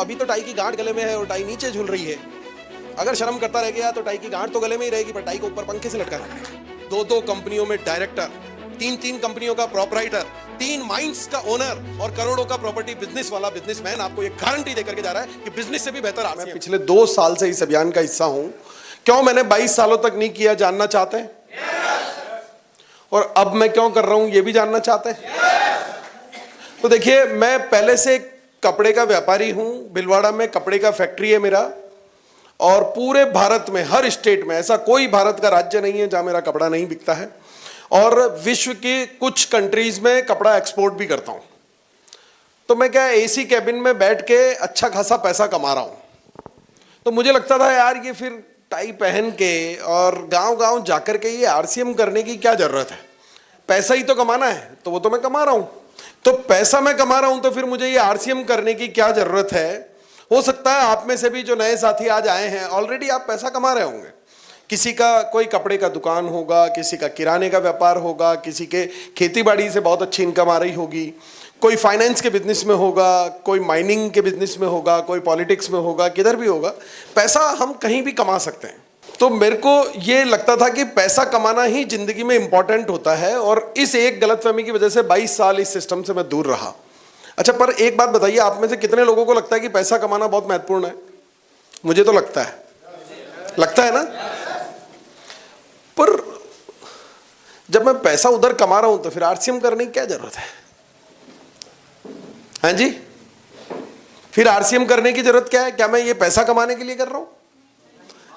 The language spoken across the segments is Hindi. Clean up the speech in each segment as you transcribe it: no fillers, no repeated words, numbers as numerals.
अभी तो टाई की गांठ गले में है और टाई नीचे झूल रही है। अगर शर्म करता रह गया तो टाई की गांठ तो गले में ही रहेगी, पर टाई को ऊपर पंखे से लटकाना है। दो कंपनियों में डायरेक्टर, तीन कंपनियों का प्रोपराइटर, 3 माइंस का ओनर और करोड़ों का प्रॉपर्टी बिजनेस वाला बिजनेसमैन आपको एक गारंटी देकर के जा रहा है कि बिजनेस से भी बेहतर आप। मैं पिछले 2 साल से इस अभियान का हिस्सा हूं। क्यों मैंने 22 सालों तक नहीं किया, जानना चाहते हैं? और अब मैं क्यों कर रहा हूं, ये भी जानना चाहते हैं? तो देखिए, मैं पहले से कपड़े का व्यापारी हूं। भिलवाड़ा में कपड़े का फैक्ट्री है मेरा, और पूरे भारत में हर स्टेट में ऐसा कोई भारत का राज्य नहीं है जहां मेरा कपड़ा नहीं बिकता है। और विश्व की कुछ कंट्रीज में कपड़ा एक्सपोर्ट भी करता हूं। तो मैं क्या एसी कैबिन में बैठ के अच्छा खासा पैसा कमा रहा हूं। तो मुझे लगता था यार, ये फिर टाई पहन के और गांव-गांव जाकर के ये आरसीएम करने की क्या जरूरत है? पैसा ही तो कमाना है, तो वो तो मैं कमा रहा हूं। तो पैसा मैं कमा रहा हूं, तो फिर मुझे ये आरसीएम करने की क्या जरूरत है? हो सकता है आप में से भी जो नए साथी आज आए हैं, ऑलरेडी आप पैसा कमा रहे होंगे। किसी का कोई कपड़े का दुकान होगा, किसी का किराने का व्यापार होगा, किसी के खेती बाड़ी से बहुत अच्छी इनकम आ रही होगी, कोई फाइनेंस के बिजनेस में होगा, कोई माइनिंग के बिजनेस में होगा, कोई पॉलिटिक्स में होगा, किधर भी होगा। पैसा हम कहीं भी कमा सकते हैं। तो मेरे को ये लगता था कि पैसा कमाना ही जिंदगी में इंपॉर्टेंट होता है, और इस एक गलतफहमी की वजह से 22 साल इस सिस्टम से मैं दूर रहा। अच्छा, पर एक बात बताइए, आप में से कितने लोगों को लगता है कि पैसा कमाना बहुत महत्वपूर्ण है? मुझे तो लगता है ना। पर जब मैं पैसा उधर कमा रहा हूं, तो फिर आरसीएम करने की क्या जरूरत है? हाँ जी, फिर आरसीएम करने की जरूरत क्या है? क्या मैं ये पैसा कमाने के लिए कर रहा हूं?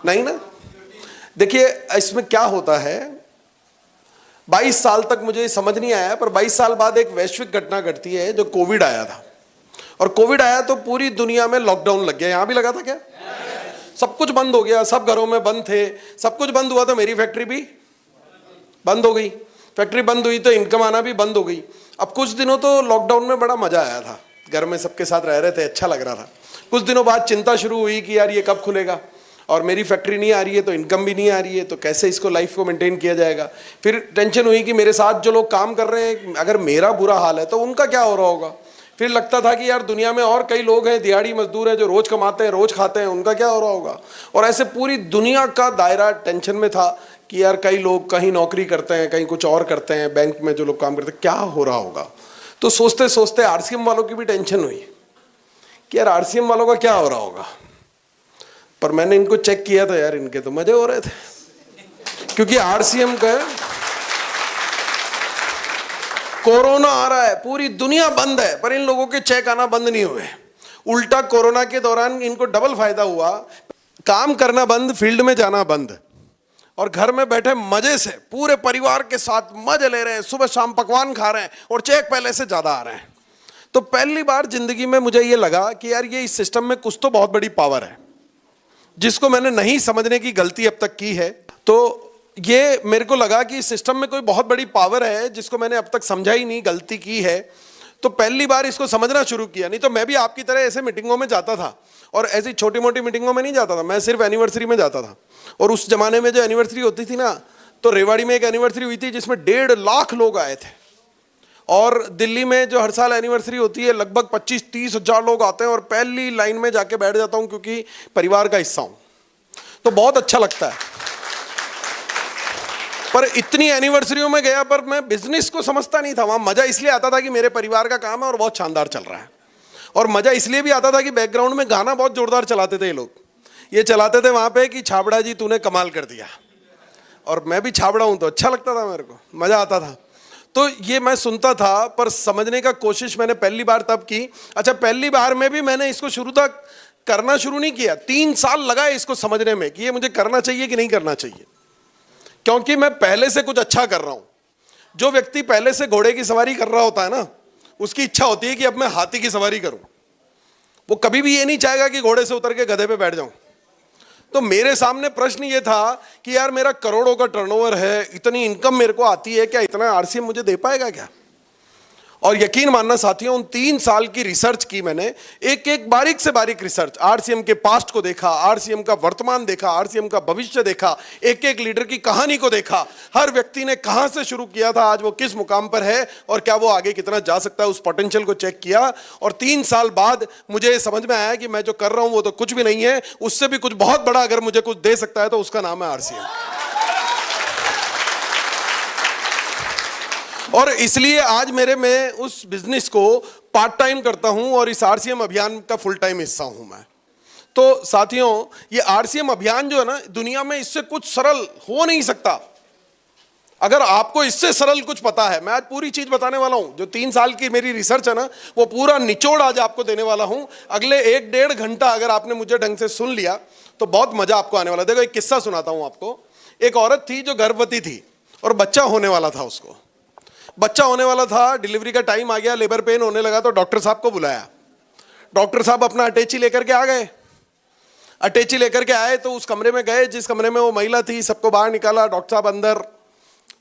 नहीं ना। देखिए, इसमें क्या होता है, 22 साल तक मुझे समझ नहीं आया, पर 22 साल बाद एक वैश्विक घटना घटती है, जो कोविड आया था। और कोविड आया तो पूरी दुनिया में लॉकडाउन लग गया। यहां भी लगा था क्या? सब कुछ बंद हो गया, सब घरों में बंद थे, सब कुछ बंद हुआ, तो मेरी फैक्ट्री भी बंद हो गई। फैक्ट्री बंद हुई तो इनकम आना भी बंद हो गई। अब कुछ दिनों तो लॉकडाउन में बड़ा मजा आया था, घर में सबके साथ रह रहे थे, अच्छा लग रहा था। कुछ दिनों बाद चिंता शुरू हुई कि यार ये कब खुलेगा, और मेरी फैक्ट्री नहीं आ रही है तो इनकम भी नहीं आ रही है, तो कैसे इसको लाइफ को मेंटेन किया जाएगा। फिर टेंशन हुई कि मेरे साथ जो लोग काम कर रहे हैं, अगर मेरा बुरा हाल है तो उनका क्या हो रहा होगा। फिर लगता था कि यार दुनिया में और कई लोग हैं, दिहाड़ी मजदूर हैं, जो रोज कमाते हैं, रोज खाते हैं, उनका क्या हो रहा होगा। और ऐसे पूरी दुनिया का दायरा टेंशन में था कि यार कई लोग कहीं नौकरी करते हैं, कहीं कुछ और करते हैं, बैंक में जो लोग काम करते हैं, क्या हो रहा होगा। तो सोचते सोचते आरसीएम वालों की भी टेंशन हुई कि यार आरसीएम वालों का क्या हो रहा होगा। पर मैंने इनको चेक किया था, यार इनके तो मजे हो रहे थे, क्योंकि आरसीएम का कोरोना आ रहा है, पूरी दुनिया बंद है, पर इन लोगों के चेक आना बंद नहीं हुए। उल्टा कोरोना के दौरान इनको डबल फायदा हुआ, काम करना बंद, फील्ड में जाना बंद, और घर में बैठे मजे से पूरे परिवार के साथ मजे ले रहे हैं, सुबह शाम पकवान खा रहे हैं, और चेक पहले से ज्यादा आ रहे हैं। तो पहली बार जिंदगी में मुझे ये लगा कि यार ये इस सिस्टम में कुछ तो बहुत बड़ी पावर है, जिसको मैंने नहीं समझने की गलती अब तक की है। तो ये मेरे को लगा कि इस सिस्टम में कोई बहुत बड़ी पावर है, जिसको मैंने अब तक समझा ही नहीं, गलती की है। तो पहली बार इसको समझना शुरू किया। नहीं तो मैं भी आपकी तरह ऐसे मीटिंगों में जाता था, और ऐसी छोटी मोटी मीटिंगों में नहीं जाता था, मैं सिर्फ एनिवर्सरी में जाता था। और उस जमाने में जो एनिवर्सरी होती थी ना, तो रेवाड़ी में एक एनिवर्सरी हुई थी जिसमें 1.5 लाख लोग आए थे। और दिल्ली में जो हर साल एनिवर्सरी होती है, लगभग 25-30 हजार लोग आते हैं, और पहली लाइन में जाके बैठ जाता हूं, क्योंकि परिवार का हिस्सा हूं, तो बहुत अच्छा लगता है। पर इतनी एनिवर्सरियों में गया, पर मैं बिजनेस को समझता नहीं था। वहां मजा इसलिए आता था कि मेरे परिवार का काम है और बहुत शानदार चल रहा है, और मजा इसलिए भी आता था कि बैकग्राउंड में गाना बहुत जोरदार चलाते थे ये लोग। ये चलाते थे वहां पे कि छाबड़ा जी तूने कमाल कर दिया, और मैं भी छाबड़ा हूं तो अच्छा लगता था, मेरे को मजा आता था। तो ये मैं सुनता था, पर समझने का कोशिश मैंने पहली बार तब की। अच्छा, पहली बार में भी मैंने इसको शुरू तक करना शुरू नहीं किया, 3 साल लगा इसको समझने में कि ये मुझे करना चाहिए कि नहीं करना चाहिए, क्योंकि मैं पहले से कुछ अच्छा कर रहा हूं। जो व्यक्ति पहले से घोड़े की सवारी कर रहा होता है ना, उसकी इच्छा होती है कि अब मैं हाथी की सवारी करूं। वो कभी भी ये नहीं चाहेगा कि घोड़े से उतर के गधे पे बैठ जाऊं। तो मेरे सामने प्रश्न ये था कि यार मेरा करोड़ों का टर्नओवर है, इतनी इनकम मेरे को आती है, क्या इतना आरसीएम मुझे दे पाएगा क्या? और यकीन मानना साथियों, उन 3 साल की रिसर्च की मैंने, एक एक बारीक से बारीक रिसर्च, आरसीएम के पास्ट को देखा, आरसीएम का वर्तमान देखा, आरसीएम का भविष्य देखा, एक एक लीडर की कहानी को देखा, हर व्यक्ति ने कहां से शुरू किया था, आज वो किस मुकाम पर है और क्या वो आगे कितना जा सकता है, उस पोटेंशियल को चेक किया। और 3 साल बाद मुझे समझ में आया कि मैं जो कर रहा हूं वो तो कुछ भी नहीं है, उससे भी कुछ बहुत बड़ा अगर मुझे कुछ दे सकता है तो उसका नाम है आरसीएम। और इसलिए आज मैं उस बिजनेस को पार्ट टाइम करता हूं और इस आरसीएम अभियान का फुल टाइम हिस्सा हूं मैं। तो साथियों, ये आरसीएम अभियान जो है ना, दुनिया में इससे कुछ सरल हो नहीं सकता। अगर आपको इससे सरल कुछ पता है, मैं आज पूरी चीज बताने वाला हूं। जो 3 साल की मेरी रिसर्च है ना, वो पूरा निचोड़ आज आपको देने वाला हूं। अगले 1-1.5 घंटा अगर आपने मुझे ढंग से सुन लिया तो बहुत मजा आपको आने वाला। देखो, एक किस्सा सुनाता हूं आपको। एक औरत थी जो गर्भवती थी और बच्चा होने वाला था। उसको बच्चा होने वाला था, डिलीवरी का टाइम आ गया, लेबर पेन होने लगा तो डॉक्टर साहब को बुलाया। डॉक्टर साहब अपना अटैची लेकर के आ गए। अटैची लेकर के आए तो उस कमरे में गए जिस कमरे में वो महिला थी, सबको बाहर निकाला। डॉक्टर साहब अंदर।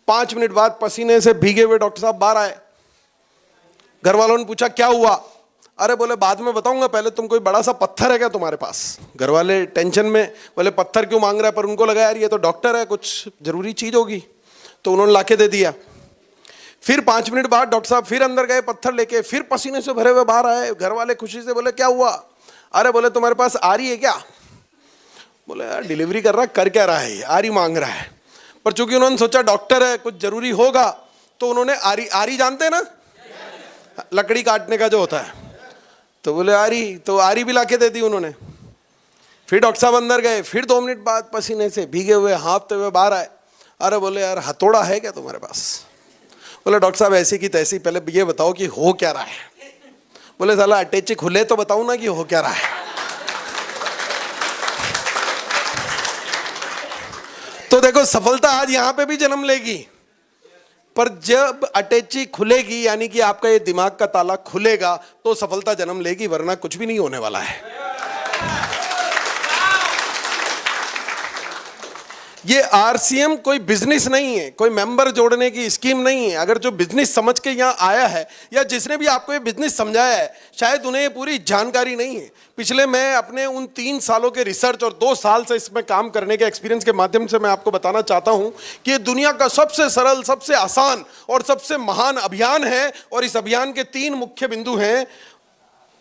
5 मिनट बाद पसीने से भीगे हुए डॉक्टर साहब बाहर आए। घर वालों ने पूछा क्या हुआ? अरे बोले बाद में बताऊंगा, पहले तुम कोई बड़ा सा पत्थर है क्या तुम्हारे पास? घर वाले टेंशन में बोले पत्थर क्यों मांग रहा है, पर उनको लगा यार ये तो डॉक्टर है, कुछ जरूरी चीज होगी, तो उन्होंने लाके दे दिया। फिर 5 मिनट बाद डॉक्टर साहब फिर अंदर गए पत्थर लेके, फिर पसीने से भरे हुए बाहर आए। घर वाले खुशी से बोले क्या हुआ? अरे बोले तुम्हारे पास आरी है क्या? बोले यार डिलीवरी कर रहा, कर क्या रहा है, आरी मांग रहा है। पर चूंकि उन्होंने सोचा डॉक्टर है, कुछ जरूरी होगा, तो उन्होंने आरी जानते हैं ना, लकड़ी काटने का जो होता है, तो बोले आरी, तो आरी भी लाके दे दी उन्होंने। फिर डॉक्टर साहब अंदर गए, फिर 2 मिनट बाद पसीने से भीगे हुए हाँफते हुए बाहर आए। अरे बोले यार हथौड़ा है क्या तुम्हारे पास? बोले डॉक्टर साहब ऐसी की तैसी, पहले ये बताओ कि हो क्या रहा है। बोले साला अटैची खुले तो बताऊं ना कि हो क्या रहा है। तो देखो, सफलता आज यहां पे भी जन्म लेगी, पर जब अटैची खुलेगी, यानी कि आपका ये दिमाग का ताला खुलेगा, तो सफलता जन्म लेगी, वरना कुछ भी नहीं होने वाला है। ये आरसीएम कोई बिजनेस नहीं है, कोई मेंबर जोड़ने की स्कीम नहीं है। अगर जो बिजनेस समझ के यहाँ आया है, या जिसने भी आपको ये बिजनेस समझाया है, शायद उन्हें ये पूरी जानकारी नहीं है। पिछले मैं अपने उन 3 सालों के रिसर्च और 2 साल से इसमें काम करने के एक्सपीरियंस के माध्यम से मैं आपको बताना चाहता हूं कि ये दुनिया का सबसे सरल, सबसे आसान और सबसे महान अभियान है। और इस अभियान के 3 मुख्य बिंदु हैं।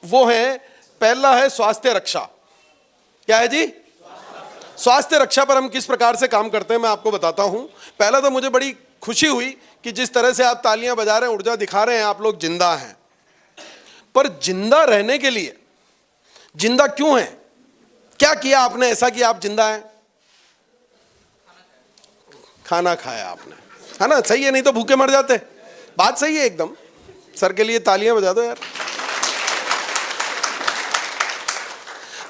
वो है, पहला है स्वास्थ्य रक्षा। क्या है जी? स्वास्थ्य रक्षा पर हम किस प्रकार से काम करते हैं मैं आपको बताता हूं। पहला तो मुझे बड़ी खुशी हुई कि जिस तरह से आप तालियां बजा रहे हैं, ऊर्जा दिखा रहे हैं, आप लोग जिंदा हैं। पर जिंदा रहने के लिए, जिंदा क्यों हैं? क्या किया आपने ऐसा कि आप जिंदा हैं? खाना खाया आपने, है ना? सही है, नहीं तो भूखे मर जाते। बात सही है एकदम। सर के लिए तालियां बजा दो यार।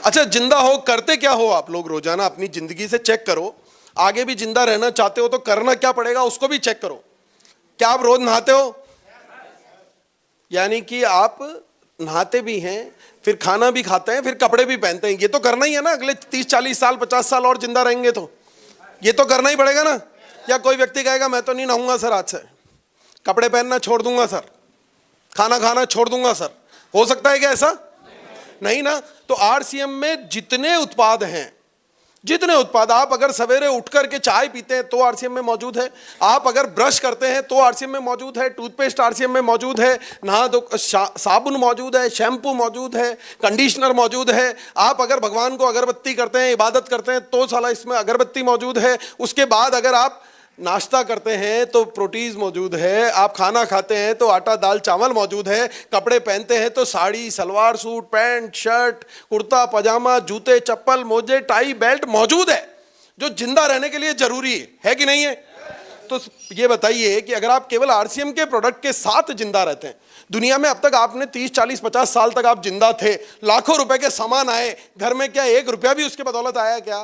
अच्छा, जिंदा हो, करते क्या हो आप लोग रोजाना अपनी जिंदगी से चेक करो। आगे भी जिंदा रहना चाहते हो तो करना क्या पड़ेगा उसको भी चेक करो। क्या आप रोज नहाते हो? यानी कि आप नहाते भी हैं, फिर खाना भी खाते हैं, फिर कपड़े भी पहनते हैं। ये तो करना ही है ना। अगले 30-40 साल 50 साल और जिंदा रहेंगे तो ये तो करना ही पड़ेगा ना। या कोई व्यक्ति कहेगा मैं तो नहीं नहाऊंगा सर, आज से कपड़े पहनना छोड़ दूंगा सर, खाना खाना छोड़ दूंगा सर, हो सकता है क्या ऐसा? नहीं ना। तो आरसीएम में जितने उत्पाद हैं, जितने उत्पाद, आप अगर सवेरे उठ करके चाय पीते हैं तो आरसीएम में मौजूद है, आप अगर ब्रश करते हैं तो आरसीएम में मौजूद है, टूथपेस्ट आरसीएम में मौजूद है, नहा दो साबुन मौजूद है, शैम्पू मौजूद है, कंडीशनर मौजूद है। आप अगर भगवान को अगरबत्ती करते हैं, इबादत करते हैं तो साला इसमें अगरबत्ती मौजूद है। उसके बाद अगर आप नाश्ता करते हैं तो प्रोटीन मौजूद है, आप खाना खाते हैं तो आटा दाल चावल मौजूद है, कपड़े पहनते हैं तो sari salwar suit pant shirt kurta pyjama जूते चप्पल मोजे टाई बेल्ट मौजूद है, जो जिंदा रहने के लिए जरूरी है कि नहीं है? तो ये बताइए कि अगर आप केवल आरसीएम के प्रोडक्ट के साथ जिंदा रहते हैं, दुनिया में अब तक आपने 30 40 50 साल तक आप जिंदा थे, लाखों रुपए के सामान आए घर में, क्या 1 रुपया भी उसके बदौलत आया क्या?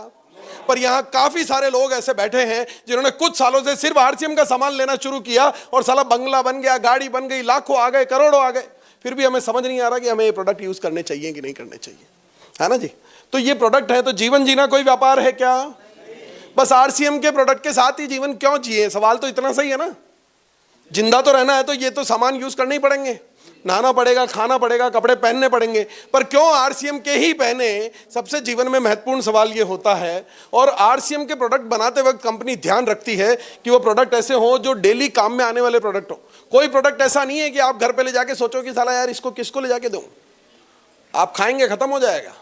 पर यहां काफी सारे लोग ऐसे बैठे हैं जिन्होंने कुछ सालों से सिर्फ आरसीएम का सामान लेना शुरू किया और साला बंगला बन गया, गाड़ी बन गई, लाखों आ गए, करोड़ों आ गए, फिर भी हमें समझ नहीं आ रहा कि हमें ये प्रोडक्ट यूज करने चाहिए कि नहीं करने चाहिए, है ना जी? तो ये प्रोडक्ट है, तो जीवन जीना कोई व्यापार है क्या? बस आरसीएम के प्रोडक्ट के साथ ही जीवन क्यों जिए? सवाल तो इतना सही है ना। जिंदा तो रहना है तो ये तो सामान यूज करने ही पड़ेंगे, नहाना पड़ेगा, खाना पड़ेगा, कपड़े पहनने पड़ेंगे। पर क्यों आरसीएम के ही पहने, सबसे जीवन में महत्वपूर्ण सवाल ये होता है। और आरसीएम के प्रोडक्ट बनाते वक्त कंपनी ध्यान रखती है कि वो प्रोडक्ट ऐसे हो जो डेली काम में आने वाले प्रोडक्ट हो। कोई प्रोडक्ट ऐसा नहीं है कि आप घर पे ले जाके सोचो कि साला यार इसको किसको ले जाके दूं, आप खाएंगे खत्म हो जाएगा,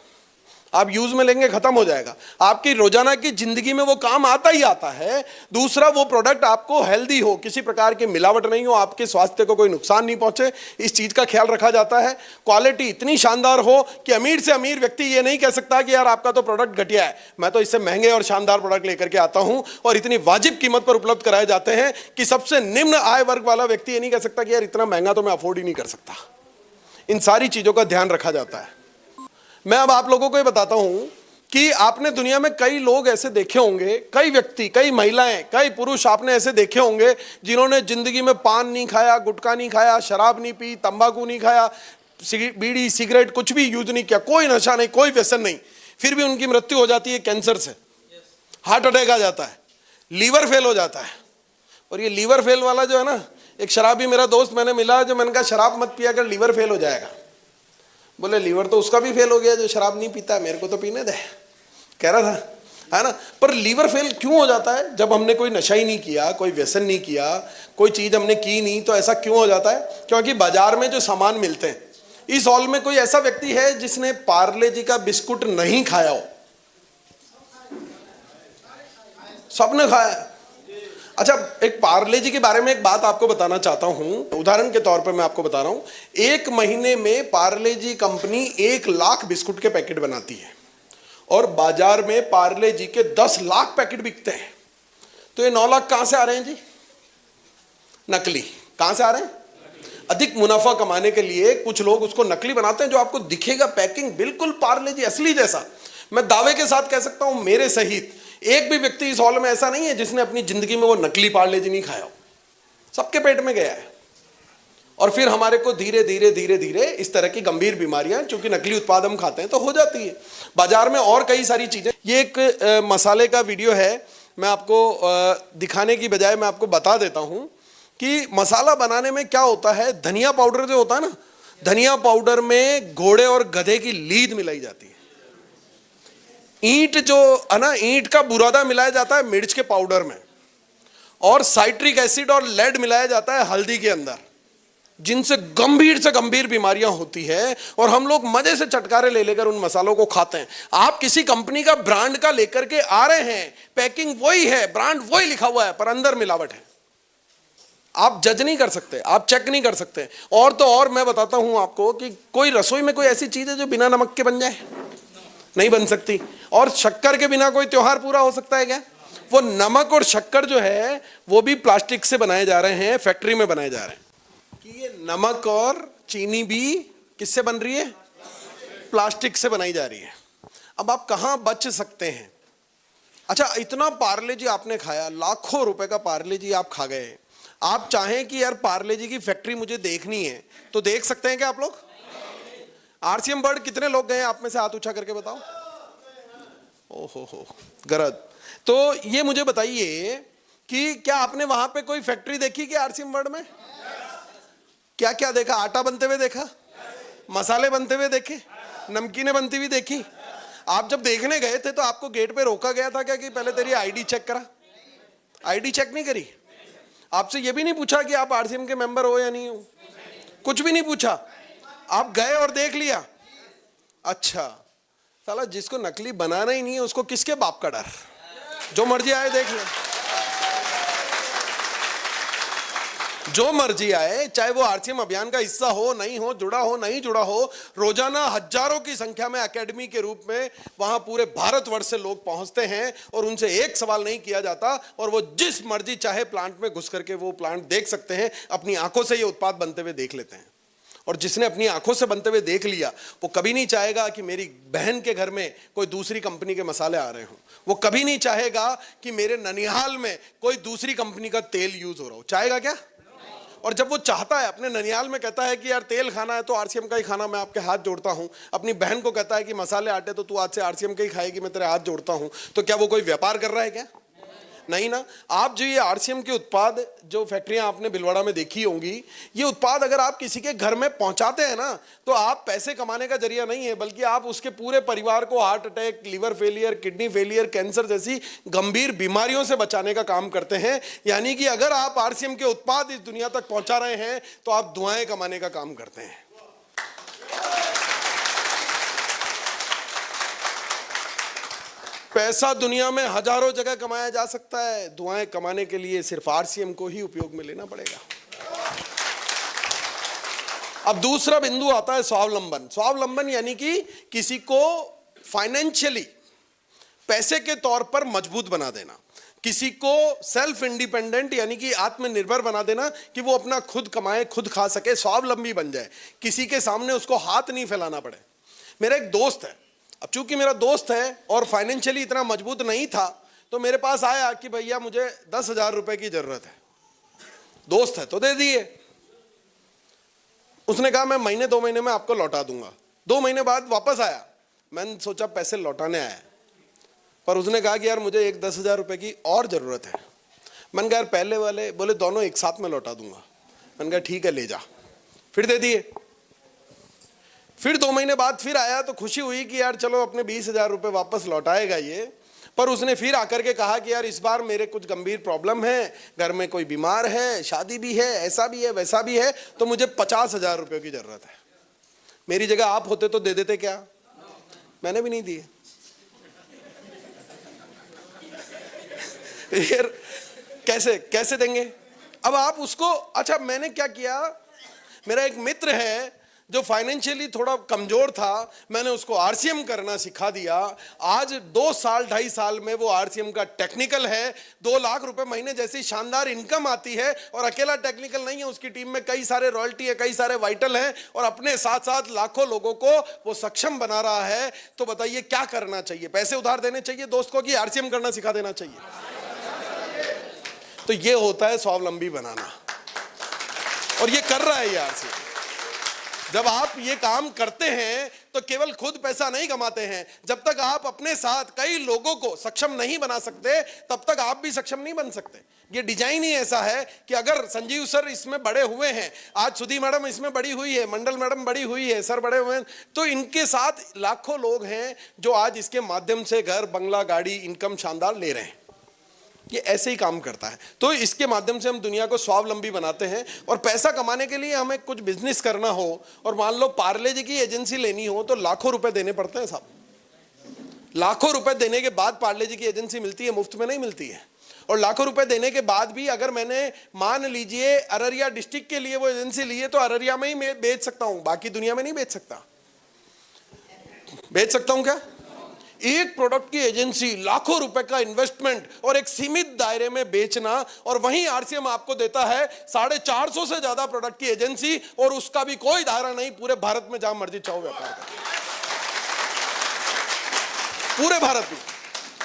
आप यूज में लेंगे खत्म हो जाएगा। आपकी रोजाना की जिंदगी में वो काम आता ही आता है। दूसरा, वो प्रोडक्ट आपको हेल्दी हो, किसी प्रकार की मिलावट नहीं हो, आपके स्वास्थ्य को कोई नुकसान नहीं पहुंचे, इस चीज का ख्याल रखा जाता है। क्वालिटी इतनी शानदार हो कि अमीर से अमीर व्यक्ति ये नहीं कह सकता कि यार आपका तो प्रोडक्ट घटिया है, मैं तो इससे महंगे और शानदार प्रोडक्ट लेकर के आता हूं और इतनी वाजिब कीमत पर उपलब्ध कराए जाते हैं कि सबसे निम्न आय वर्ग वाला व्यक्ति ये नहीं कह सकता कि यार इतना महंगा तो मैं अफोर्ड ही नहीं कर सकता। इन सारी चीजों का ध्यान रखा जाता है। मैं अब आप लोगों को ये बताता हूं कि आपने दुनिया में कई लोग ऐसे देखे होंगे, कई व्यक्ति, कई महिलाएं, कई पुरुष आपने ऐसे देखे होंगे जिन्होंने जिंदगी में पान नहीं खाया, गुटखा नहीं खाया, शराब नहीं पी, तंबाकू नहीं खाया, बीड़ी सिगरेट कुछ भी यूज नहीं किया, कोई नशा नहीं, कोई व्यसन नहीं, फिर भी उनकी मृत्यु हो जाती है कैंसर से, हार्ट अटैक आ जाता है, लीवर फेल हो जाता है। और ये लीवर फेल वाला जो है ना, एक शराबी मेरा दोस्त मैंने मिला, जो मैंने कहा शराब मत पिया कर लीवर फेल हो जाएगा। बोले लीवर तो उसका भी फेल हो गया जो शराब नहीं पीता, मेरे को तो पीने दे, कह रहा था, है ना। पर लीवर फेल क्यों हो जाता है? जब हमने कोई नशा ही नहीं किया, कोई व्यसन नहीं किया, कोई चीज हमने की नहीं, तो ऐसा क्यों हो जाता है? क्योंकि बाजार में जो सामान मिलते हैं, इस हॉल में कोई ऐसा व्यक्ति है जिसने पार्ले जी का बिस्कुट नहीं खाया हो? सबने खाया है। अच्छा, एक पार्ले जी के बारे में एक बात आपको बताना चाहता हूं, उदाहरण के तौर पर मैं आपको बता रहा हूं। एक महीने में पार्ले जी कंपनी 1 लाख बिस्कुट के पैकेट बनाती है और बाजार में पार्ले जी के 10 लाख पैकेट बिकते हैं। तो ये 9 लाख कहां से आ रहे हैं जी? नकली। कहां से आ रहे हैं? अधिक मुनाफा कमाने के लिए कुछ लोग उसको नकली बनाते हैं, जो आपको दिखेगा पैकिंग बिल्कुल पार्ले जी असली जैसा। मैं दावे के साथ कह सकता हूं, मेरे सहित एक भी व्यक्ति इस हॉल में ऐसा नहीं है जिसने अपनी जिंदगी में वो नकली पार्ले जी नहीं खाया हो। सबके पेट में गया है। और फिर हमारे को धीरे धीरे धीरे धीरे इस तरह की गंभीर बीमारियां, चूंकि नकली उत्पाद हम खाते हैं, तो हो जाती है। बाजार में और कई सारी चीजें। ये एक मसाले का वीडियो है, मैं आपको दिखाने की बजाय मैं आपको बता देता हूं कि मसाला बनाने में क्या होता है। धनिया पाउडर जो होता है ना, धनिया पाउडर में घोड़े और गधे की लीद मिलाई जाती है। ईंट जो है ना, ईंट का बुरादा मिलाया जाता है मिर्च के पाउडर में, और साइट्रिक एसिड और लेड मिलाया जाता है हल्दी के अंदर, जिनसे गंभीर बीमारियां होती है। और हम लोग मजे से चटकारे ले लेकर उन मसालों को खाते हैं। आप किसी कंपनी का ब्रांड का लेकर के आ रहे हैं, पैकिंग वही है, ब्रांड वही लिखा हुआ है, पर अंदर मिलावट है। आप जज नहीं कर सकते, आप चेक नहीं कर सकते। और तो और मैं बताता हूं आपको कि कोई रसोई में कोई ऐसी चीज है जो बिना नमक के बन जाए? नहीं बन सकती। और शक्कर के बिना कोई त्योहार पूरा हो सकता है क्या? वो नमक और शक्कर जो है वो भी प्लास्टिक से बनाए जा रहे हैं, फैक्ट्री में बनाए जा रहे हैं। कि ये नमक और चीनी भी किससे बन रही है? प्लास्टिक से बनाई जा रही है। अब आप कहां बच सकते हैं? अच्छा, इतना पार्ले जी आपने खाया, लाखों रुपए का पार्ले जी आप खा गए। आप चाहें कि यार पार्ले जी की फैक्ट्री मुझे देखनी है, तो देख सकते हैं क्या आप लोग? आरसीएम वर्ल्ड कितने लोग गए आप में से? हाथ ऊंचा करके बताओ। ओहो गरज। तो ये मुझे बताइए कि क्या आपने वहां पे कोई फैक्ट्री देखी कि आरसीएम वर्ल्ड में? क्या क्या देखा? आटा बनते हुए देखा, मसाले बनते हुए देखे, नमकीनें बनती हुई देखी। आप जब देखने गए थे तो आपको गेट पे रोका गया था क्या कि पहले तेरी आईडी चेक करा? आईडी चेक नहीं करी? आपसे ये भी नहीं पूछा कि आप आरसीएम के मेंबर हो या नहीं हो? कुछ भी नहीं पूछा, आप गए और देख लिया। अच्छा, साला जिसको नकली बनाना ही नहीं है उसको किसके बाप का डर? जो मर्जी आए देख ले, जो मर्जी आए, चाहे वो आरसीएम अभियान का हिस्सा हो, नहीं हो, जुड़ा हो, नहीं जुड़ा हो। रोजाना हजारों की संख्या में एकेडमी के रूप में वहां पूरे भारतवर्ष से लोग पहुंचते हैं और उनसे एक सवाल नहीं किया जाता, और वो जिस मर्जी चाहे प्लांट में घुस करके वो प्लांट देख सकते हैं, अपनी आंखों से ये उत्पाद बनते हुए देख लेते हैं। और जिसने अपनी आंखों से बनते हुए देख लिया, वो कभी नहीं चाहेगा कि मेरी बहन के घर में कोई दूसरी कंपनी के मसाले आ रहे हों। वो कभी नहीं चाहेगा कि मेरे ननिहाल में कोई दूसरी कंपनी का तेल यूज हो रहा हो। चाहेगा क्या? और जब वो चाहता है, अपने ननिहाल में कहता है कि यार तेल खाना है तो आरसीएम का ही खाना, मैं आपके हाथ जोड़ता हूं। अपनी बहन को कहता है कि मसाले आटे तो तू आज से आरसीएम के ही खाएगी, मैं तेरे हाथ जोड़ता हूं। तो क्या वो कोई व्यापार कर रहा है क्या? नहीं ना। आप जो ये आरसीएम के उत्पाद, जो फैक्ट्रियां आपने भिलवाड़ा में देखी होंगी, ये उत्पाद अगर आप किसी के घर में पहुंचाते हैं ना, तो आप पैसे कमाने का जरिया नहीं है, बल्कि आप उसके पूरे परिवार को heart attack, liver failure, kidney failure, cancer जैसी गंभीर बीमारियों से बचाने का काम करते हैं। यानी कि अगर आप आरसीएम के उत्पाद इस दुनिया तक पहुंचा रहे हैं तो आप दुआएं कमाने का काम करते हैं। पैसा दुनिया में हजारों जगह कमाया जा सकता है, दुआएं कमाने के लिए सिर्फ आरसीएम को ही उपयोग में लेना पड़ेगा। अब दूसरा बिंदु आता है स्वावलंबन। स्वावलंबन यानी कि किसी को फाइनेंशियली, पैसे के तौर पर मजबूत बना देना, किसी को सेल्फ इंडिपेंडेंट यानी कि आत्मनिर्भर बना देना, कि वो अपना खुद कमाए, खुद खा सके, स्वावलंबी बन जाए, किसी के सामने उसको हाथ नहीं फैलाना पड़े। मेरा एक दोस्त है, अब चूंकि मेरा दोस्त है और फाइनेंशियली इतना मजबूत नहीं था, तो मेरे पास आया कि भैया मुझे 10,000 रुपए की जरूरत है। दोस्त है तो दे दिए। उसने कहा मैं महीने 2 महीने में आपको लौटा दूंगा। 2 महीने बाद वापस आया, मैंने सोचा पैसे लौटाने आया, पर उसने कहा कि यार मुझे एक 10,000 रुपए की और जरूरत है। मैंने कहा यार पहले वाले बोले दोनों एक साथ में लौटा दूंगा। मैंने कहा ठीक है ले जा, फिर दे दिए। फिर 2 महीने बाद फिर आया तो खुशी हुई कि यार चलो अपने 20,000 रुपए वापस लौटाएगा ये। पर उसने फिर आकर के कहा कि यार इस बार मेरे कुछ गंभीर प्रॉब्लम है, घर में कोई बीमार है, शादी भी है, ऐसा भी है, वैसा भी है, तो मुझे 50,000 रुपए की जरूरत है। मेरी जगह आप होते तो दे देते क्या? मैंने भी नहीं दिए। यार कैसे कैसे देंगे? अब आप उसको, अच्छा मैंने क्या किया, मेरा एक मित्र है जो फाइनेंशियली थोड़ा कमजोर था, मैंने उसको आरसीएम करना सिखा दिया। आज 2 साल 2.5 साल में वो आरसीएम का टेक्निकल है, 2 लाख रुपए महीने जैसी शानदार इनकम आती है। और अकेला टेक्निकल नहीं है, उसकी टीम में कई सारे रॉयल्टी है, कई सारे वाइटल हैं, और अपने साथ साथ लाखों लोगों को वो सक्षम बना रहा है। तो बताइए क्या करना चाहिए? पैसे उधार देने चाहिए दोस्त को, कि आरसीएम करना सिखा देना चाहिए? तो ये होता है स्वावलंबी बनाना, और ये कर रहा है ये आरसीएम। जब आप ये काम करते हैं तो केवल खुद पैसा नहीं कमाते हैं, जब तक आप अपने साथ कई लोगों को सक्षम नहीं बना सकते, तब तक आप भी सक्षम नहीं बन सकते। ये डिजाइन ही ऐसा है कि अगर संजीव सर इसमें बड़े हुए हैं, आज सुधी मैडम इसमें बड़ी हुई है, मंडल मैडम बड़ी हुई है, सर बड़े हुए हैं, तो इनके साथ लाखों लोग हैं जो आज इसके माध्यम से घर, बंगला, गाड़ी, इनकम शानदार ले रहे हैं। ये ऐसे ही काम करता है। तो इसके माध्यम से हम दुनिया को स्वावलंबी बनाते हैं। और पैसा कमाने के लिए हमें कुछ बिजनेस करना हो, और मान लो पार्ले जी की एजेंसी लेनी हो, तो लाखों रुपए देने पड़ते हैं साहब। लाखों रुपए देने के बाद पार्ले जी की एजेंसी मिलती है, मुफ्त में नहीं मिलती है। और लाखों रुपए देने के बाद भी अगर मैंने मान लीजिए अररिया डिस्ट्रिक्ट के लिए वो एजेंसी ली है, तो अररिया में ही मैं बेच सकता हूं, बाकी दुनिया में नहीं बेच सकता। बेच सकता हूं क्या? एक प्रोडक्ट की एजेंसी, लाखों रुपए का इन्वेस्टमेंट और एक सीमित दायरे में बेचना, और वहीं आरसीएम आपको देता है 450 से ज्यादा प्रोडक्ट की एजेंसी, और उसका भी कोई दायरा नहीं, पूरे भारत में जहां मर्जी चाहो व्यापार करो, पूरे भारत में।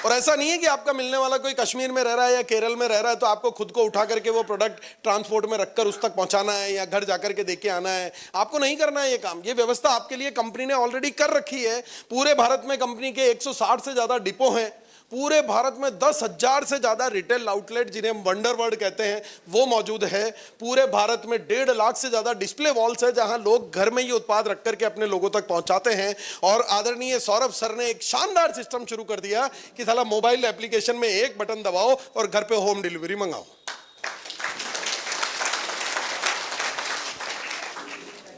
और ऐसा नहीं है कि आपका मिलने वाला कोई कश्मीर में रह रहा है या केरल में रह रहा है तो आपको खुद को उठा करके वो प्रोडक्ट ट्रांसपोर्ट में रखकर उस तक पहुंचाना है या घर जाकर के देके आना है। आपको नहीं करना है ये काम, ये व्यवस्था आपके लिए कंपनी ने ऑलरेडी कर रखी है। पूरे भारत में कंपनी के 160 से ज्यादा डिपो हैं, पूरे भारत में 10,000 से ज्यादा रिटेल आउटलेट, जिन्हें हम वंडर वर्ल्ड कहते हैं, वो मौजूद है। पूरे भारत में 1.5 लाख से ज्यादा डिस्प्ले वॉल्स है, जहां लोग घर में ये उत्पाद रख करके अपने लोगों तक पहुंचाते हैं। और आदरणीय सौरभ सर ने एक शानदार सिस्टम शुरू कर दिया कि साला मोबाइल एप्लीकेशन में एक बटन दबाओ और घर पे होम डिलीवरी मंगाओ।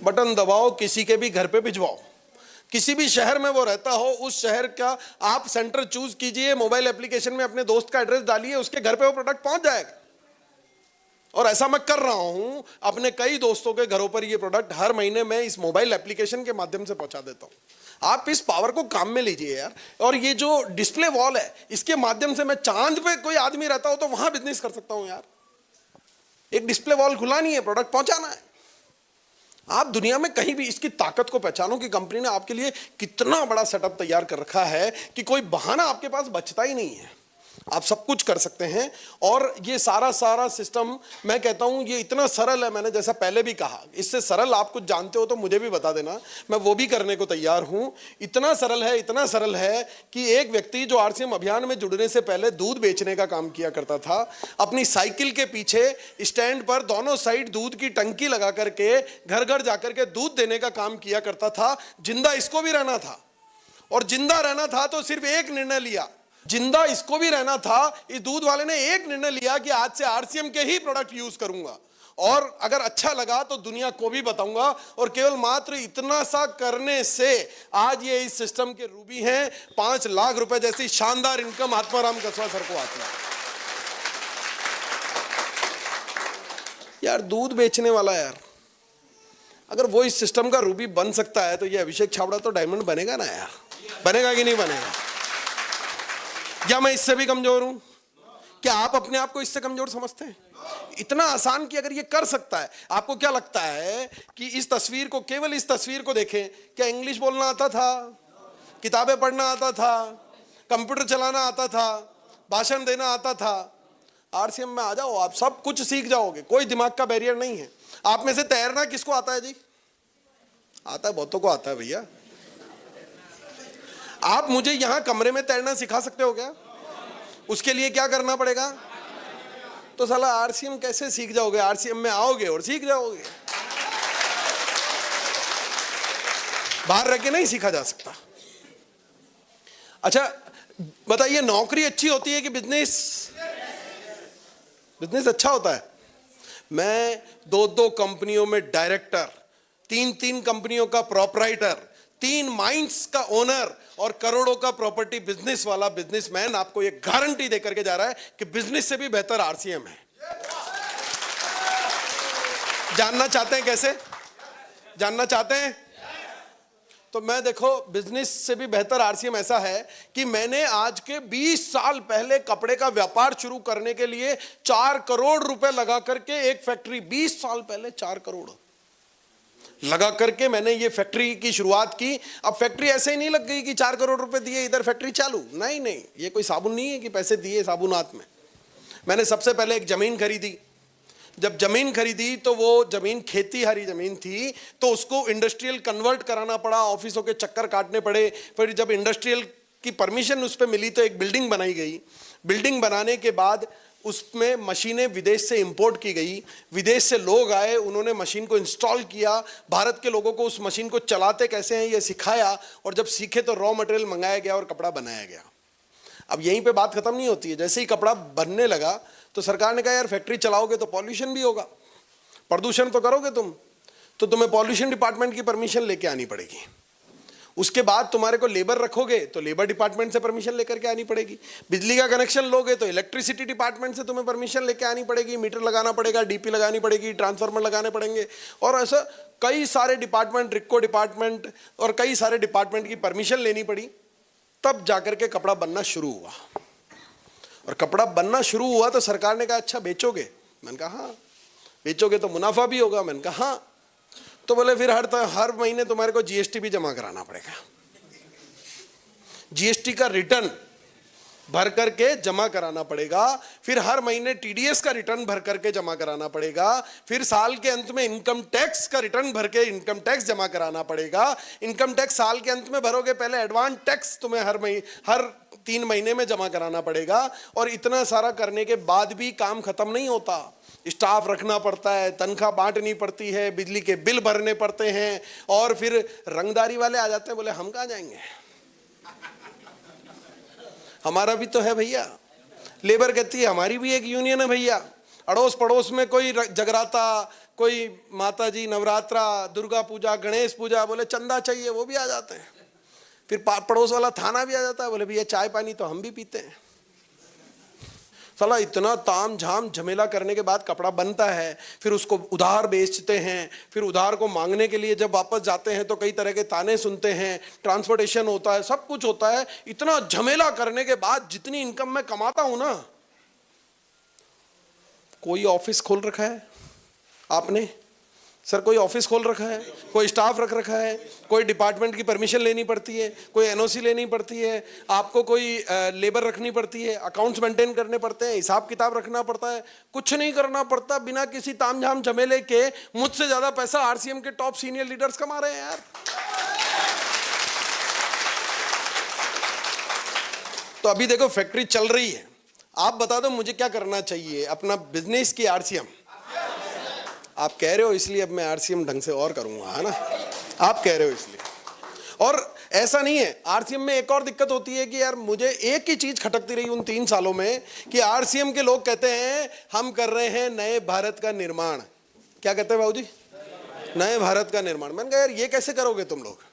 बटन दबाओ, किसी के भी घर पे भिजवाओ। किसी भी शहर में वो रहता हो, उस शहर का आप सेंटर चूज कीजिए, मोबाइल एप्लीकेशन में अपने दोस्त का एड्रेस डालिए, उसके घर पे वो प्रोडक्ट पहुंच जाएगा। और ऐसा मैं कर रहा हूं, अपने कई दोस्तों के घरों पर ये प्रोडक्ट हर महीने में इस मोबाइल एप्लीकेशन के माध्यम से पहुंचा देता हूं। आप इस पावर को काम में लीजिए यार। और ये जो डिस्प्ले वॉल है, इसके माध्यम से मैं चांद पे कोई आदमी रहता हो तो वहां बिजनेस कर सकता हूं यार। एक डिस्प्ले वॉल खुलानी है, प्रोडक्ट पहुंचाना है। आप दुनिया में कहीं भी इसकी ताकत को पहचानो कि कंपनी ने आपके लिए कितना बड़ा सेटअप तैयार कर रखा है कि कोई बहाना आपके पास बचता ही नहीं है। आप सब कुछ कर सकते हैं। और ये सारा सिस्टम मैं कहता हूं ये इतना सरल है, मैंने जैसा पहले भी कहा, इससे सरल आप कुछ जानते हो तो मुझे भी बता देना, मैं वो भी करने को तैयार हूं। इतना सरल है कि एक व्यक्ति जो आरसीएम अभियान में जुड़ने से पहले दूध बेचने का काम किया करता था, अपनी साइकिल के पीछे स्टैंड पर दोनों साइड दूध की टंकी लगा करके घर घर जाकर के दूध देने का काम किया करता था। जिंदा इसको भी रहना था, और जिंदा रहना था तो सिर्फ एक निर्णय लिया, जिंदा इसको भी रहना था। इस दूध वाले ने एक निर्णय लिया कि आज से आरसीएम के ही प्रोडक्ट यूज करूंगा, और अगर अच्छा लगा तो दुनिया को भी बताऊंगा। और केवल मात्र इतना सा करने से आज ये इस सिस्टम के रूबी हैं। 5 लाख रुपए जैसी शानदार इनकम आत्माराम कसवा सर को आती है। यार दूध बेचने वाला, यार अगर वो इस सिस्टम का रूबी बन सकता है तो ये अभिषेक छाबड़ा तो डायमंड बनेगा ना यार, बनेगा कि नहीं बनेगा? या मैं इससे भी कमजोर हूं? क्या आप अपने आप को इससे कमजोर समझते हैं? इतना आसान कि अगर ये कर सकता है, आपको क्या लगता है कि इस तस्वीर को, केवल इस तस्वीर को देखें, क्या इंग्लिश बोलना आता था, किताबें पढ़ना आता था, कंप्यूटर चलाना आता था, भाषण देना आता था? आरसीएम में आ जाओ, आप सब कुछ सीख जाओगे, कोई दिमाग का बैरियर नहीं है। आप में से तैरना किसको आता है जी? आता है, बहुतों को आता है भैया। आप मुझे यहां कमरे में तैरना सिखा सकते हो क्या? उसके लिए क्या करना पड़ेगा? तो साला आरसीएम कैसे सीख जाओगे? आरसीएम में आओगे और सीख जाओगे, बाहर रह के नहीं सीखा जा सकता। अच्छा बताइए, नौकरी अच्छी होती है कि बिजनेस? बिजनेस अच्छा होता है। मैं 2 कंपनियों में डायरेक्टर, 3 कंपनियों का प्रोपराइटर, 3 माइंस का ओनर और करोड़ों का प्रॉपर्टी बिजनेस वाला बिजनेसमैन आपको यह गारंटी देकर के जा रहा है कि बिजनेस से भी बेहतर आरसीएम है। जानना चाहते हैं कैसे? जानना चाहते हैं? तो मैं देखो, बिजनेस से भी बेहतर आरसीएम ऐसा है कि मैंने आज के 20 साल पहले कपड़े का व्यापार शुरू करने के लिए 4 करोड़ रुपए लगा करके एक फैक्ट्री, 20 साल पहले 4 करोड़ लगा करके मैंने ये फैक्ट्री की शुरुआत की। अब फैक्ट्री ऐसे ही नहीं लग गई कि 4 करोड़ रुपए दिए इधर फैक्ट्री चालू, नहीं, ये कोई साबुन नहीं है कि पैसे दिए साबुनात में। मैंने सबसे पहले एक जमीन खरीदी। जब जमीन खरीदी तो वो जमीन खेती हरी जमीन थी, तो उसको इंडस्ट्रियल कन्वर्ट कराना पड़ा, ऑफिसों के चक्कर काटने पड़े। फिर जब इंडस्ट्रियल की परमिशन उस पर मिली तो एक बिल्डिंग बनाई गई। बिल्डिंग बनाने के बाद उसमें मशीनें विदेश से इंपोर्ट की गई, विदेश से लोग आए, उन्होंने मशीन को इंस्टॉल किया, भारत के लोगों को उस मशीन को चलाते कैसे हैं ये सिखाया, और जब सीखे तो रॉ मटेरियल मंगाया गया और कपड़ा बनाया गया। अब यहीं पे बात खत्म नहीं होती है। जैसे ही कपड़ा बनने लगा तो सरकार ने कहा यार फैक्ट्री चलाओगे तो पॉल्यूशन भी होगा, प्रदूषण तो करोगे तुम, तो तुम्हें पॉल्यूशन डिपार्टमेंट की परमिशन लेके आनी पड़ेगी। उसके बाद तुम्हारे को लेबर रखोगे तो लेबर डिपार्टमेंट से परमिशन लेकर के आनी पड़ेगी। बिजली का कनेक्शन लोगे तो इलेक्ट्रिसिटी डिपार्टमेंट से तुम्हें परमिशन लेके आनी पड़ेगी, मीटर लगाना पड़ेगा, डीपी लगानी पड़ेगी, ट्रांसफार्मर लगाने पड़ेंगे, और ऐसा कई सारे डिपार्टमेंट, रिक्को डिपार्टमेंट और कई सारे डिपार्टमेंट की परमिशन लेनी पड़ी। तब जाकर के कपड़ा बनना शुरू हुआ। और कपड़ा बनना शुरू हुआ तो सरकार ने कहा अच्छा बेचोगे? मैंने कहा हाँ। बेचोगे तो मुनाफा भी होगा? मैंने कहा हाँ। तो बोले फिर हर महीने तुम्हारे को जीएसटी भी जमा कराना पड़ेगा। जीएसटी का रिटर्न भर करके जमा कराना पड़ेगा, फिर हर महीने टीडीएस का रिटर्न भर करके जमा कराना पड़ेगा, फिर साल के अंत में इनकम टैक्स का रिटर्न भर के इनकम टैक्स जमा कराना पड़ेगा। इनकम टैक्स साल के अंत में भरोगे, पहले एडवांस टैक्स तुम्हें हर 3 महीने में जमा कराना पड़ेगा। और इतना सारा करने के बाद भी काम खत्म नहीं होता, स्टाफ रखना पड़ता है, तनख्वाह बांटनी पड़ती है, बिजली के बिल भरने पड़ते हैं, और फिर रंगदारी वाले आ जाते हैं, बोले हम कहाँ जाएंगे, हमारा भी तो है भैया। लेबर कहती है हमारी भी एक यूनियन है भैया। अड़ोस पड़ोस में कोई जगराता, कोई माता जी नवरात्रा, दुर्गा पूजा, गणेश पूजा, बोले चंदा चाहिए, वो भी आ जाते हैं। फिर पड़ोस वाला थाना भी आ जाता है, बोले भैया चाय पानी तो हम भी पीते हैं। साला इतना ताम झाम झमेला करने के बाद कपड़ा बनता है, फिर उसको उधार बेचते हैं, फिर उधार को मांगने के लिए जब वापस जाते हैं तो कई तरह के ताने सुनते हैं, ट्रांसपोर्टेशन होता है, सब कुछ होता है। इतना झमेला करने के बाद जितनी इनकम मैं कमाता हूं ना, कोई ऑफिस खोल रखा है आपने? सर कोई ऑफिस खोल रखा है, कोई स्टाफ रख रखा है, कोई डिपार्टमेंट की परमिशन लेनी पड़ती है, कोई एनओसी लेनी पड़ती है, आपको कोई लेबर रखनी पड़ती है, अकाउंट्स मेंटेन करने पड़ते हैं, हिसाब किताब रखना पड़ता है। कुछ नहीं करना पड़ता, बिना किसी तामझाम झमेले के मुझसे ज्यादा पैसा आरसीएम के टॉप सीनियर लीडर्स कमा रहे हैं यार। तो अभी देखो फैक्ट्री चल रही है, आप बता दो मुझे क्या करना चाहिए अपना बिजनेस की आरसीएम? आप कह रहे हो इसलिए अब मैं आरसीएम ढंग से और करूंगा, है ना? आप कह रहे हो इसलिए। और ऐसा नहीं है, आरसीएम में एक और दिक्कत होती है कि यार मुझे एक ही चीज खटकती रही उन 3 सालों में कि आरसीएम के लोग कहते हैं हम कर रहे हैं नए भारत का निर्माण। क्या कहते हैं बाबूजी? नए भारत का निर्माण। मैंने कहा यार ये कैसे करोगे तुम लोग?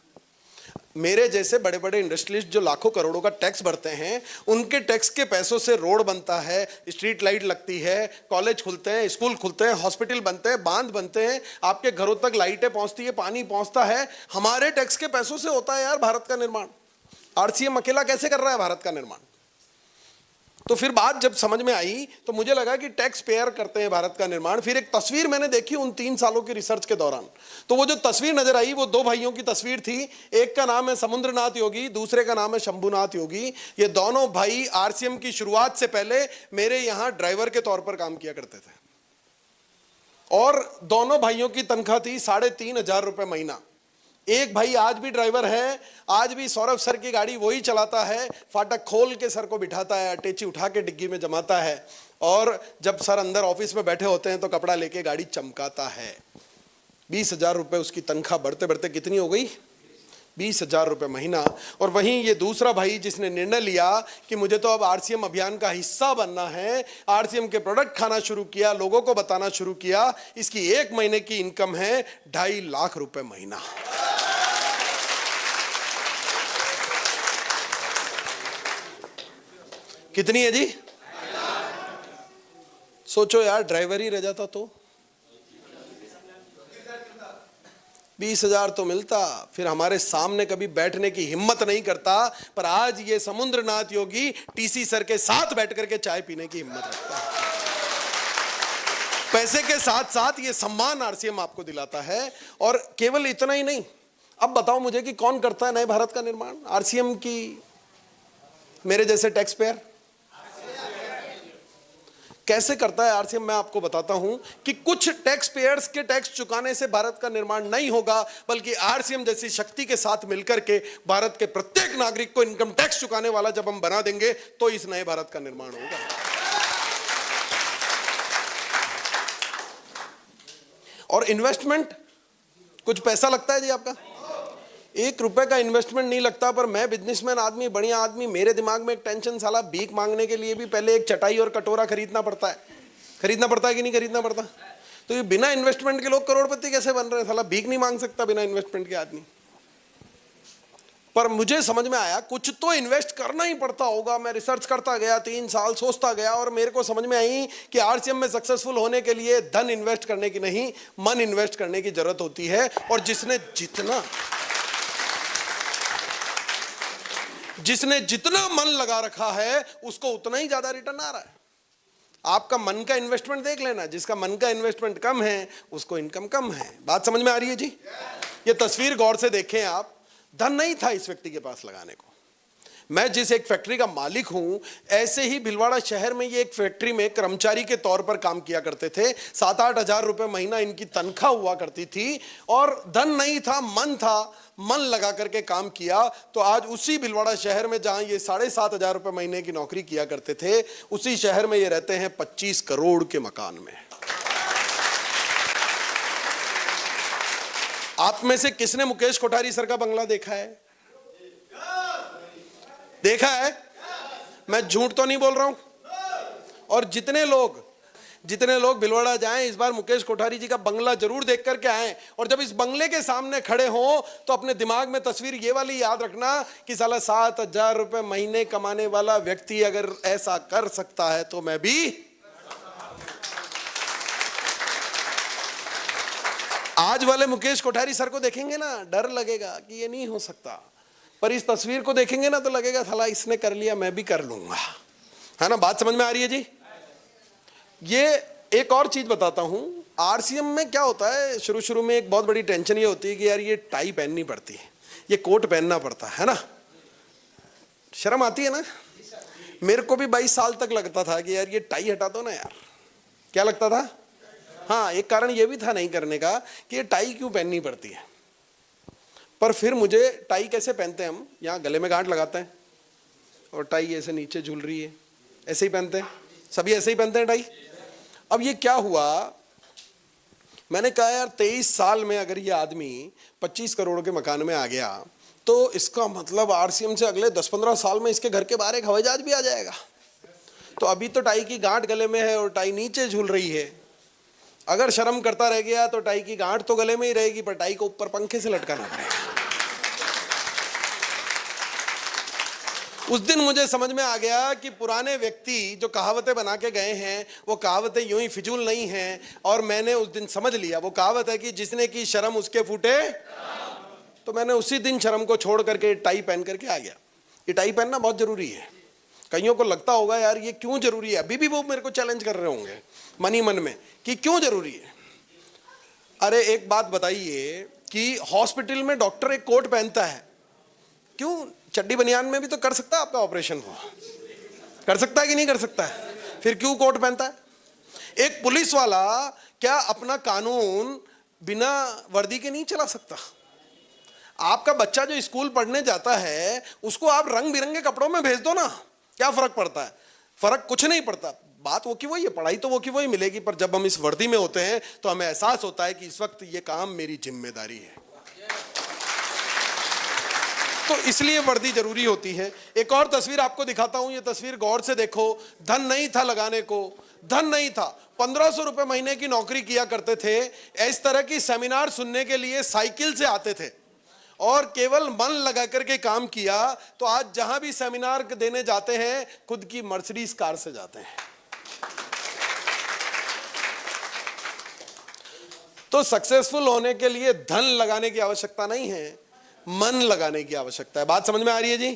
मेरे जैसे बड़े बड़े इंडस्ट्रियलिस्ट जो लाखों करोड़ों का टैक्स भरते हैं, उनके टैक्स के पैसों से रोड बनता है, स्ट्रीट लाइट लगती है, कॉलेज खुलते हैं, स्कूल खुलते हैं, हॉस्पिटल बनते हैं, बांध बनते हैं, आपके घरों तक लाइटें पहुंचती है, पानी पहुंचता है। हमारे टैक्स के पैसों से होता है यार भारत का निर्माण। आरसीएम अकेला कैसे कर रहा है भारत का निर्माण? तो फिर बात जब समझ में आई तो मुझे लगा कि टैक्स पेयर करते हैं भारत का निर्माण। फिर एक तस्वीर मैंने देखी उन 3 सालों की रिसर्च के दौरान, तो वो जो तस्वीर नजर आई वो 2 भाइयों की तस्वीर थी। एक का नाम है समुद्रनाथ योगी, दूसरे का नाम है शंभुनाथ योगी। ये दोनों भाई आरसीएम की शुरुआत से पहले मेरे यहां ड्राइवर के तौर पर काम किया करते थे और दोनों भाइयों की तनख्वाह थी 3,500 रुपए महीना। एक भाई आज भी ड्राइवर है, आज भी सौरभ सर की गाड़ी वही चलाता है, फाटक खोल के सर को बिठाता है, अटैची उठा के डिग्गी में जमाता है और जब सर अंदर ऑफिस में बैठे होते हैं तो कपड़ा लेके गाड़ी चमकाता है। 20,000 रुपए उसकी तनख्वाह बढ़ते बढ़ते कितनी हो गई? 20,000 रुपए महीना। और वहीं ये दूसरा भाई जिसने निर्णय लिया कि मुझे तो अब आरसीएम अभियान का हिस्सा बनना है, आरसीएम के प्रोडक्ट खाना शुरू किया, लोगों को बताना शुरू किया। इसकी 1 महीने की इनकम है 2.5 लाख रुपए महीना। कितनी है जी? सोचो यार, ड्राइवर ही रह जाता तो 20,000 तो मिलता, फिर हमारे सामने कभी बैठने की हिम्मत नहीं करता। पर आज ये समुद्रनाथ योगी टीसी सर के साथ बैठ करके चाय पीने की हिम्मत रखता है। पैसे के साथ साथ ये सम्मान आरसीएम आपको दिलाता है। और केवल इतना ही नहीं, अब बताओ मुझे कि कौन करता है नए भारत का निर्माण? आरसीएम की मेरे जैसे टैक्स पेयर। कैसे करता है आरसीएम? मैं आपको बताता हूं कि कुछ टैक्स पेयर्स के टैक्स चुकाने से भारत का निर्माण नहीं होगा, बल्कि आरसीएम जैसी शक्ति के साथ मिलकर के भारत के प्रत्येक नागरिक को इनकम टैक्स चुकाने वाला जब हम बना देंगे तो इस नए भारत का निर्माण होगा। और इन्वेस्टमेंट, कुछ पैसा लगता है जी आपका? 1 रुपए का इन्वेस्टमेंट नहीं लगता। पर मैं बिजनेसमैन आदमी, बढ़िया आदमी, मेरे दिमाग में एक टेंशन, साला भीख मांगने के लिए भी पहले एक चटाई और कटोरा खरीदना पड़ता है। खरीदना पड़ता है कि नहीं खरीदना पड़ता? तो ये बिना इन्वेस्टमेंट के लोग करोड़पति कैसे बन रहे हैं? साला भीख नहीं मांग सकता बिना इन्वेस्टमेंट के आदमी। पर मुझे समझ में आया कुछ तो इन्वेस्ट करना ही पड़ता होगा। मैं रिसर्च करता गया, 3 साल सोचता गया और मेरे को समझ में आई कि आरसीएम में सक्सेसफुल होने के लिए धन इन्वेस्ट करने की नहीं, मन इन्वेस्ट करने की जरूरत होती है। और जिसने जितना मन लगा रखा है उसको उतना ही ज्यादा रिटर्न आ रहा है। आपका मन का इन्वेस्टमेंट देख लेना, जिसका मन का इन्वेस्टमेंट कम है उसको इनकम कम है। बात समझ में आ रही है जी? ये तस्वीर गौर से देखें आप, धन नहीं था इस व्यक्ति के पास लगाने को। मैं जिस एक फैक्ट्री का मालिक हूं, ऐसे ही भीलवाड़ा शहर में ये एक फैक्ट्री में कर्मचारी के तौर पर काम किया करते थे। 7-8 हजार रुपए महीना इनकी तनख्वाह हुआ करती थी और धन नहीं था, मन था। मन लगा करके काम किया तो आज उसी भीलवाड़ा शहर में जहां ये 7,500 हजार रुपए महीने की नौकरी किया करते थे, उसी शहर में ये रहते हैं 25 करोड़ के मकान में। आप में से किसने मुकेश कोठारी सर का बंगला देखा है? देखा है? मैं झूठ तो नहीं बोल रहा हूं। और जितने लोग भीलवाड़ा जाएं, इस बार मुकेश कोठारी जी का बंगला जरूर देख करके आएं। और जब इस बंगले के सामने खड़े हों तो अपने दिमाग में तस्वीर ये वाली याद रखना कि साला 7,000 रुपए महीने कमाने वाला व्यक्ति अगर ऐसा कर सकता है तो मैं भी। आज वाले मुकेश कोठारी सर को देखेंगे ना, डर लगेगा कि ये नहीं हो सकता। पर इस तस्वीर को देखेंगे ना तो लगेगा साला इसने कर लिया, मैं भी कर लूंगा। है ना? बात समझ में आ रही है जी? ये एक और चीज बताता हूं आरसीएम में क्या होता है, शुरू शुरू में एक बहुत बड़ी टेंशन ये होती है कि यार ये टाई पहननी पड़ती है, ये कोट पहनना पड़ता है ना, शर्म आती है ना। मेरे को भी 22 साल तक लगता था कि यार ये टाई हटा दो ना यार, क्या लगता था। हाँ, एक कारण ये भी था नहीं करने का कि ये टाई क्यों पहननी पड़ती है। पर फिर मुझे टाई कैसे पहनते हैं, हम यहाँ गले में गांठ लगाते हैं और टाई ऐसे नीचे झूल रही है, ऐसे ही पहनते हैं, सभी ऐसे ही पहनते हैं टाई। अब ये क्या हुआ, मैंने कहा यार 23 साल में अगर ये आदमी 25 करोड़ के मकान में आ गया तो इसका मतलब आरसीएम से अगले 10-15 साल में इसके घर के बाहर एक हवाई जहाज भी आ जाएगा। तो अभी तो टाई की गांठ गले में है और टाई नीचे झूल रही है। अगर शर्म करता रह गया तो टाई की गांठ तो गले में ही रहेगी, पर टाई को ऊपर पंखे से लटकाना पड़ेगा। उस दिन मुझे समझ में आ गया कि पुराने व्यक्ति जो कहावतें बना के गए हैं वो कहावतें यूं ही फिजूल नहीं हैं। और मैंने उस दिन समझ लिया, वो कहावत है कि जिसने की शर्म उसके फूटे। तो मैंने उसी दिन शर्म को छोड़ करके टाई पहन करके आ गया। ये टाई पहनना बहुत जरूरी है। कईयों को लगता होगा यार ये क्यों जरूरी है, अभी भी वो मेरे को चैलेंज कर रहे होंगे मन ही मन में कि क्यों जरूरी है। अरे एक बात बताइए कि हॉस्पिटल में डॉक्टर एक कोट पहनता है, क्यों? चड्डी बनियान में भी तो कर सकता है आपका ऑपरेशन, हो कर सकता है कि नहीं कर सकता है, फिर क्यों कोट पहनता है? एक पुलिस वाला क्या अपना कानून बिना वर्दी के नहीं चला सकता? आपका बच्चा जो स्कूल पढ़ने जाता है उसको आप रंग बिरंगे कपड़ों में भेज दो ना, क्या फर्क पड़ता है? फर्क कुछ नहीं पड़ता। बात वो की वही है, पढ़ाई तो वो की वही मिलेगी, पर जब हम इस वर्दी में होते हैं तो हमें एहसास होता है कि इस वक्त ये काम मेरी जिम्मेदारी है। तो इसलिए वर्दी जरूरी होती है। एक और तस्वीर आपको दिखाता हूं, ये तस्वीर गौर से देखो। धन नहीं था लगाने को, धन नहीं था। 1500 रुपए महीने की नौकरी किया करते थे, इस तरह की सेमिनार सुनने के लिए साइकिल से आते थे और केवल मन लगा करके काम किया। तो आज जहां भी सेमिनार देने जाते हैं खुद की मर्सिडीज कार से जाते हैं। तो सक्सेसफुल होने के लिए धन लगाने की आवश्यकता नहीं है, मन लगाने की आवश्यकता है। बात समझ में आ रही है जी?